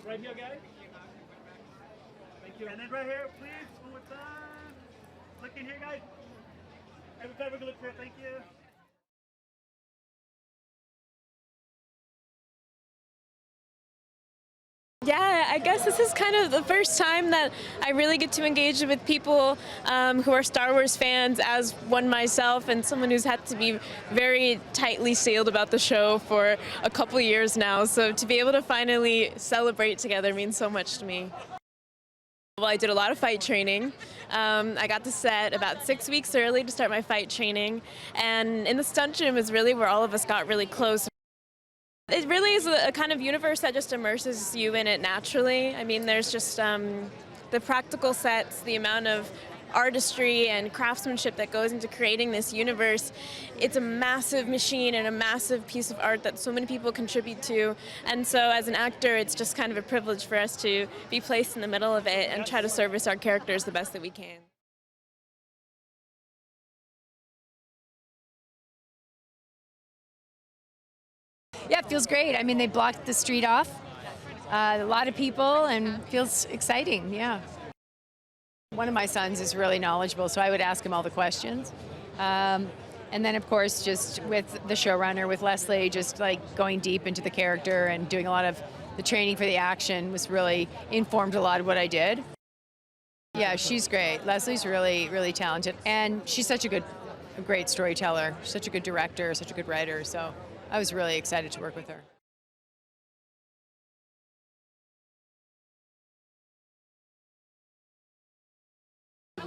Right here, guys. Thank you. And then right here, please, one more time. Look in here, guys. Every time we look here, thank you. Yeah, I guess this is kind of the first time that I really get to engage with people who are Star Wars fans, as one myself and someone who's had to be very tightly sealed about the show for a couple years now. So to be able to finally celebrate together means so much to me. Well, I did a lot of fight training. I got to set about 6 weeks early to start my fight training. And in the stunt gym is really where all of us got really close. It really is a kind of universe that just immerses you in it naturally. I mean, there's just the practical sets, the amount of artistry and craftsmanship that goes into creating this universe. It's a massive machine and a massive piece of art that so many people contribute to. And so as an actor, it's just kind of a privilege for us to be placed in the middle of it and try to service our characters the best that we can. Yeah, it feels great. I mean, they blocked the street off. A lot of people, and feels exciting, yeah. One of my sons is really knowledgeable, so I would ask him all the questions. And then, of course, just with the showrunner, with Leslye, just like going deep into the character and doing a lot of the training for the action was really informed a lot of what I did. Yeah, she's great. Leslie's really, really talented. And she's such a great storyteller, such a good director, such a good writer, so I was really excited to work with her.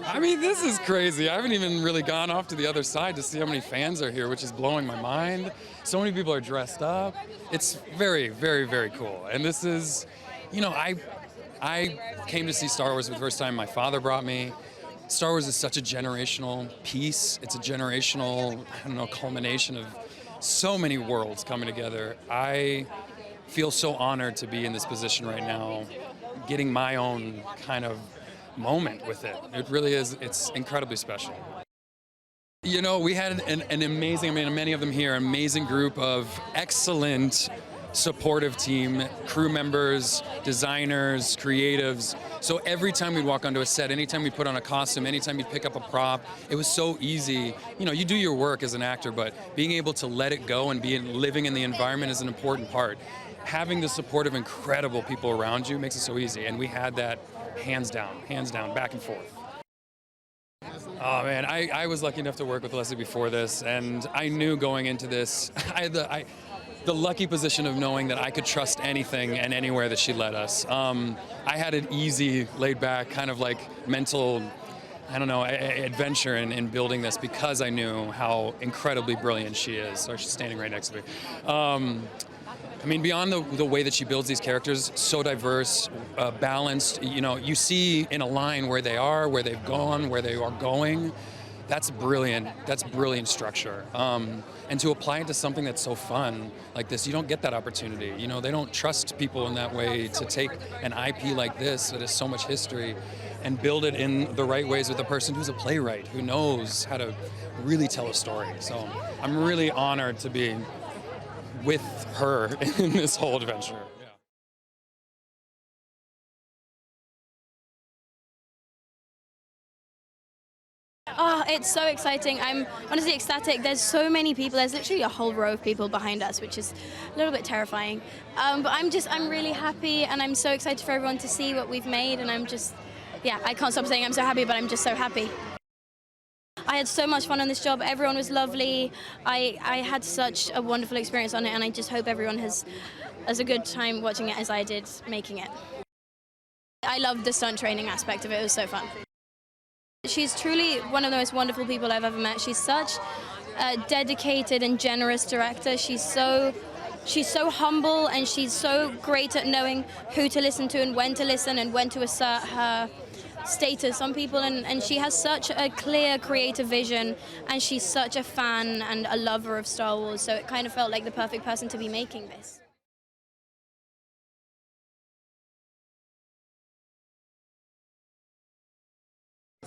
I mean, this is crazy. I haven't even really gone off to the other side to see how many fans are here, which is blowing my mind. So many people are dressed up. It's very, very, very cool. And this is, you know, I came to see Star Wars for the first time. My father brought me. Star Wars is such a generational piece. It's a generational, I don't know, culmination of so many worlds coming together. I feel so honored to be in this position right now, getting my own kind of moment with it. It really is, it's incredibly special. You know, we had an amazing, I mean, many of them here, amazing group of excellent supportive team, crew members, designers, creatives. So every time we'd walk onto a set, anytime we put on a costume, anytime you'd pick up a prop, it was so easy. You know, you do your work as an actor, but being able to let it go and living in the environment is an important part. Having the support of incredible people around you makes it so easy, and we had that hands down, back and forth. Oh man, I was lucky enough to work with Leslye before this, and I knew going into this, I had the lucky position of knowing that I could trust anything and anywhere that she led us. I had an easy, laid back, kind of like mental, I don't know, adventure in building this because I knew how incredibly brilliant she is. So she's standing right next to me. I mean, beyond the way that she builds these characters, so diverse, balanced, you know, you see in a line where they are, where they've gone, where they are going. That's brilliant. That's brilliant structure. And to apply it to something that's so fun like this, you don't get that opportunity. You know, they don't trust people in that way to take an IP like this that has so much history and build it in the right ways with a person who's a playwright, who knows how to really tell a story. So I'm really honored to be with her in this whole adventure. Yeah. Oh, it's so exciting. I'm honestly ecstatic. There's so many people. There's literally a whole row of people behind us, which is a little bit terrifying. But I'm really happy, and I'm so excited for everyone to see what we've made, and yeah, I can't stop saying I'm so happy, but I'm just so happy. I had so much fun on this job. Everyone was lovely. I had such a wonderful experience on it, and I just hope everyone has a good time watching it as I did making it. I loved the stunt training aspect of it. It was so fun. She's truly one of the most wonderful people I've ever met. She's such a dedicated and generous director. She's so humble, and she's so great at knowing who to listen to and when to listen and when to assert her status on people, and she has such a clear creative vision, and she's such a fan and a lover of Star Wars, so it kind of felt like the perfect person to be making this.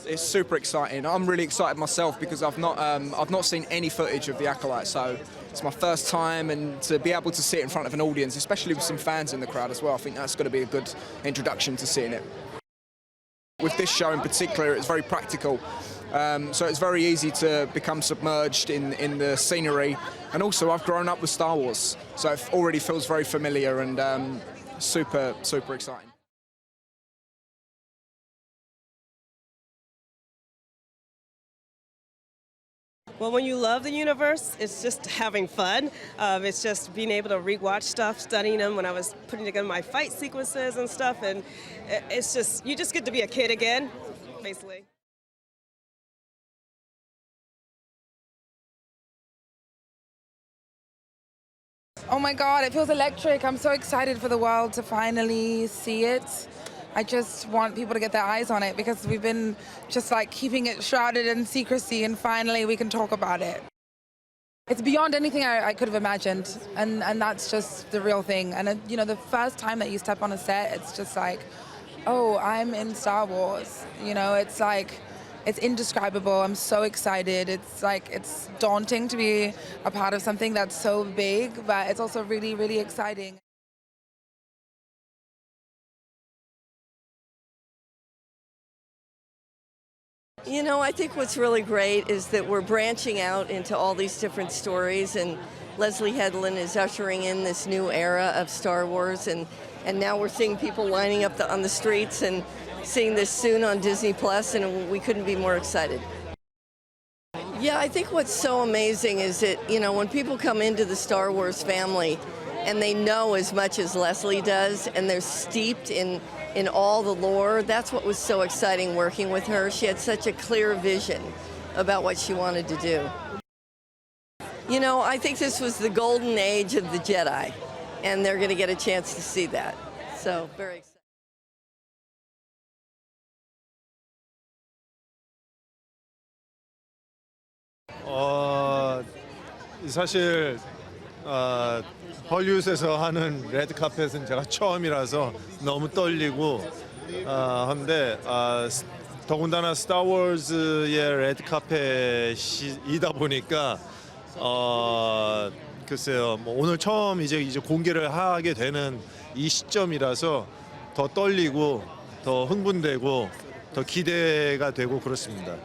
It's super exciting. I'm really excited myself because I've not seen any footage of the Acolyte, so it's my first time, and to be able to see it in front of an audience, especially with some fans in the crowd as well, I think that's going to be a good introduction to seeing it. With this show in particular, it's very practical, so it's very easy to become submerged in the scenery. And also, I've grown up with Star Wars, so it already feels very familiar and super exciting. Well, when you love the universe, it's just having fun. It's just being able to rewatch stuff, studying them when I was putting together my fight sequences and stuff, and it's just, you just get to be a kid again, basically. Oh my God, it feels electric. I'm so excited for the world to finally see it. I just want people to get their eyes on it because we've been just like keeping it shrouded in secrecy, and finally we can talk about it. It's beyond anything I could have imagined, and that's just the real thing. And you know, the first time that you step on a set, it's just like, oh, I'm in Star Wars. You know, it's like, it's indescribable. I'm so excited. It's like, it's daunting to be a part of something that's so big, but it's also really, really exciting. You know, I think what's really great is that we're branching out into all these different stories, and Leslye Headland is ushering in this new era of Star Wars, and now we're seeing people lining up on the streets and seeing this soon on Disney Plus, and we couldn't be more excited. Yeah, I think what's so amazing is that, you know, when people come into the Star Wars family and they know as much as Leslye does, and they're steeped in all the lore, that's what was so exciting working with her. She had such a clear vision about what she wanted to do. You know, I think this was the golden age of the Jedi, and they're going to get a chance to see that. So, very exciting. 사실 헐리우드에서 하는 레드 카펫은 제가 처음이라서 너무 떨리고 한데 더군다나 스타워즈의 레드 카펫이다 보니까 글쎄요, 뭐 오늘 처음 이제 공개를 하게 되는 이 시점이라서 더 떨리고 더 흥분되고 더 기대가 되고 그렇습니다.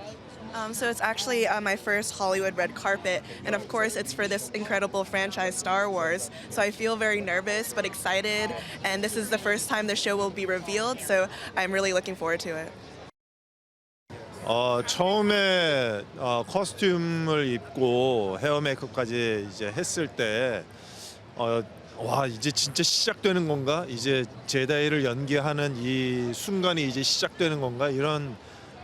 So it's actually my first Hollywood red carpet, and of course it's for this incredible franchise Star Wars. So I feel very nervous but excited, and this is the first time the show will be revealed, so I'm really looking forward to it. 처음에 커스튬을 입고 헤어 메이크업까지 이제 했을 때 와, 이제 진짜 시작되는 건가? 이제 제다이를 연기하는 이 순간이 이제 시작되는 건가? 이런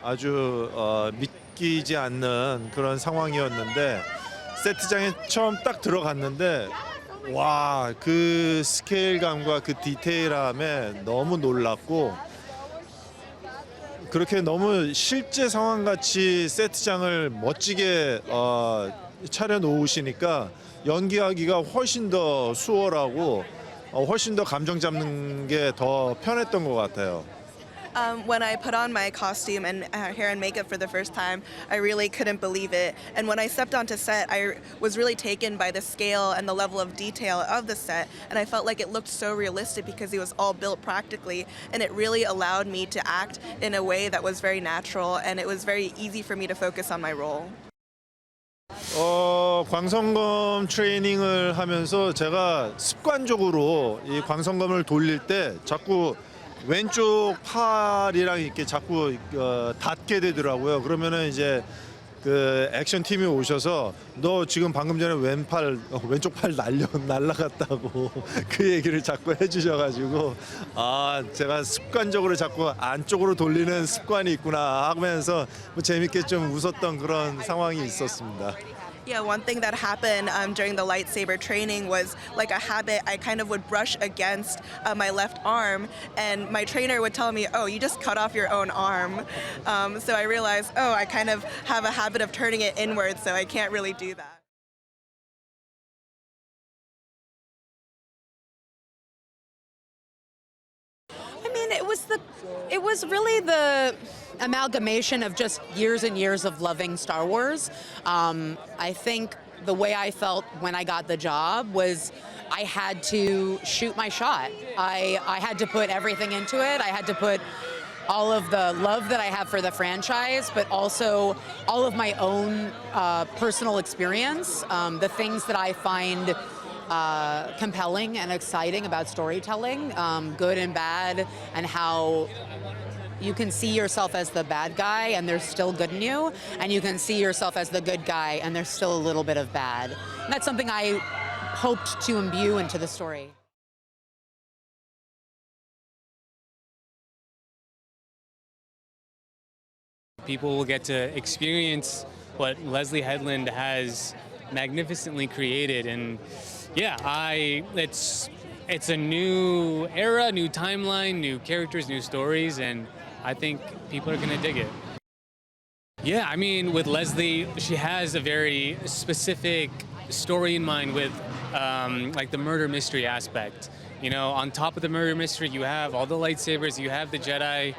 아주 믿기지 않는 그런 상황이었는데 세트장에 처음 딱 들어갔는데 와, 그 스케일감과 그 디테일함에 너무 놀랐고 그렇게 너무 실제 상황같이 세트장을 멋지게 차려 놓으시니까 연기하기가 훨씬 더 수월하고 훨씬 더 감정 잡는 게 더 편했던 것 같아요. When I put on my costume and hair and makeup for the first time, I really couldn't believe it. And when I stepped onto set, I was really taken by the scale and the level of detail of the set. And I felt like it looked so realistic because it was all built practically. And it really allowed me to act in a way that was very natural. And it was very easy for me to focus on my role. 광선검 트레이닝을 하면서 제가 습관적으로 이 광선검을 돌릴 때 자꾸 왼쪽 팔이랑 이렇게 자꾸 닿게 되더라고요. 그러면은 이제 그 액션 팀이 오셔서 너 지금 방금 전에 왼쪽 팔 날라갔다고 그 얘기를 자꾸 해주셔가지고 제가 습관적으로 자꾸 안쪽으로 돌리는 습관이 있구나 하면서 뭐 재밌게 좀 웃었던 그런 상황이 있었습니다. Yeah, one thing that happened during the lightsaber training was like a habit. I kind of would brush against my left arm, and my trainer would tell me, "Oh, you just cut off your own arm." So I realized, oh, I kind of have a habit of turning it inward, so I can't really do that. I mean, it was really the amalgamation of just years and years of loving Star Wars. I think the way I felt when I got the job was I had to shoot my shot. I had to put everything into it. I had to put all of the love that I have for the franchise, but also all of my own personal experience, the things that I find compelling and exciting about storytelling, good and bad, and how you can see yourself as the bad guy and there's still good in you, and you can see yourself as the good guy and there's still a little bit of bad. And that's something I hoped to imbue into the story. People will get to experience what Leslye Headland has magnificently created, and yeah, it's a new era, new timeline, new characters, new stories, and I think people are gonna dig it. Yeah, I mean, with Leslye, she has a very specific story in mind with like the murder mystery aspect. You know, on top of the murder mystery, you have all the lightsabers, you have the Jedi,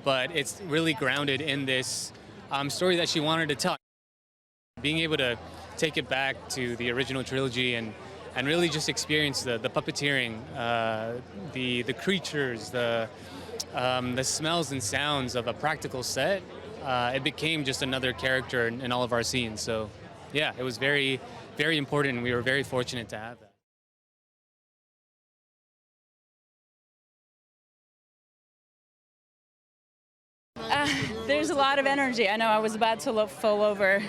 but it's really grounded in this story that she wanted to tell. Being able to take it back to the original trilogy and really just experience the puppeteering, the creatures, the smells and sounds of a practical set, it became just another character in all of our scenes. So yeah, it was very, very important, and we were very fortunate to have that. There's a lot of energy. I know I was about to fall over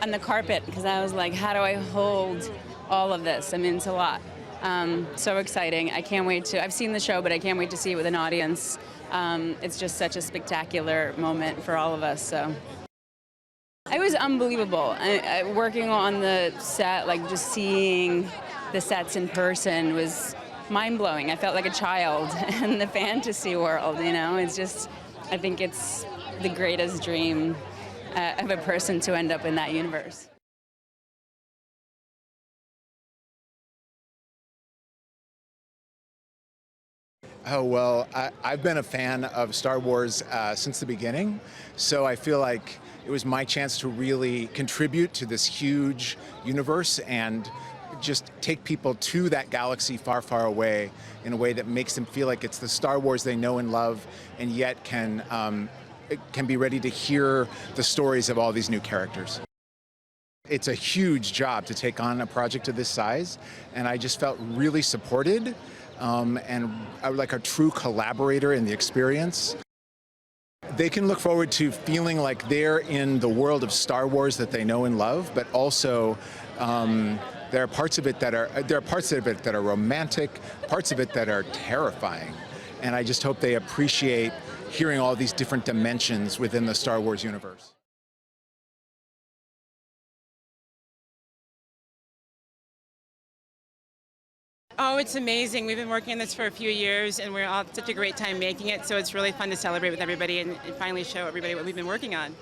on the carpet because I was like, how do I hold all of this? I mean, it's a lot. So exciting. I can't wait to, I've seen the show, but I can't wait to see it with an audience. It's just such a spectacular moment for all of us, so. It was unbelievable. Working on the set, like just seeing the sets in person was mind-blowing. I felt like a child in the fantasy world, you know? It's just, I think it's the greatest dream of a person to end up in that universe. Oh, well, I've been a fan of Star Wars since the beginning, so I feel like it was my chance to really contribute to this huge universe and just take people to that galaxy far, far away in a way that makes them feel like it's the Star Wars they know and love, and yet can be ready to hear the stories of all these new characters. It's a huge job to take on a project of this size, and I just felt really supported and like a true collaborator in the experience. They can look forward to feeling like they're in the world of Star Wars that they know and love, but also there are parts of it that are romantic, parts of it that are terrifying, and I just hope they appreciate hearing all these different dimensions within the Star Wars universe. Oh, it's amazing. We've been working on this for a few years, and we're all had such a great time making it, so it's really fun to celebrate with everybody and finally show everybody what we've been working on.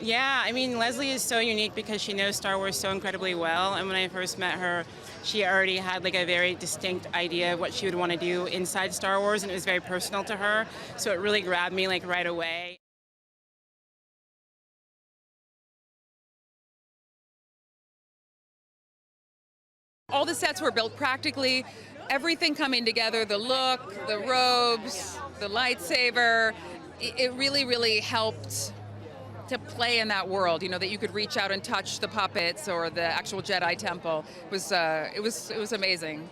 Yeah, I mean, Leslye is so unique because she knows Star Wars so incredibly well, and when I first met her, she already had like a very distinct idea of what she would want to do inside Star Wars, and it was very personal to her, so it really grabbed me like right away. All the sets were built practically, everything coming together, the look, the robes, the lightsaber, it really, really helped to play in that world, you know, that you could reach out and touch the puppets or the actual Jedi temple. It was amazing.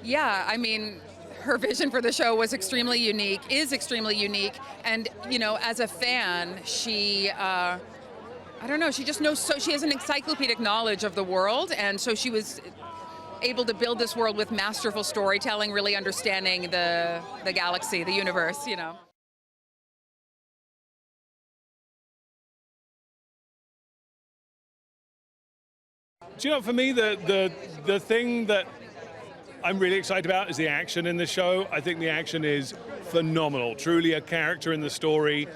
Yeah, I mean, her vision for the show was extremely unique, is extremely unique, and, you know, as a fan, she, I don't know, she just knows, so she has an encyclopedic knowledge of the world, and so she was able to build this world with masterful storytelling, really understanding the galaxy, the universe, you know. Do you know, for me, the thing that I'm really excited about is the action in the show. I think the action is phenomenal, truly a character in the story.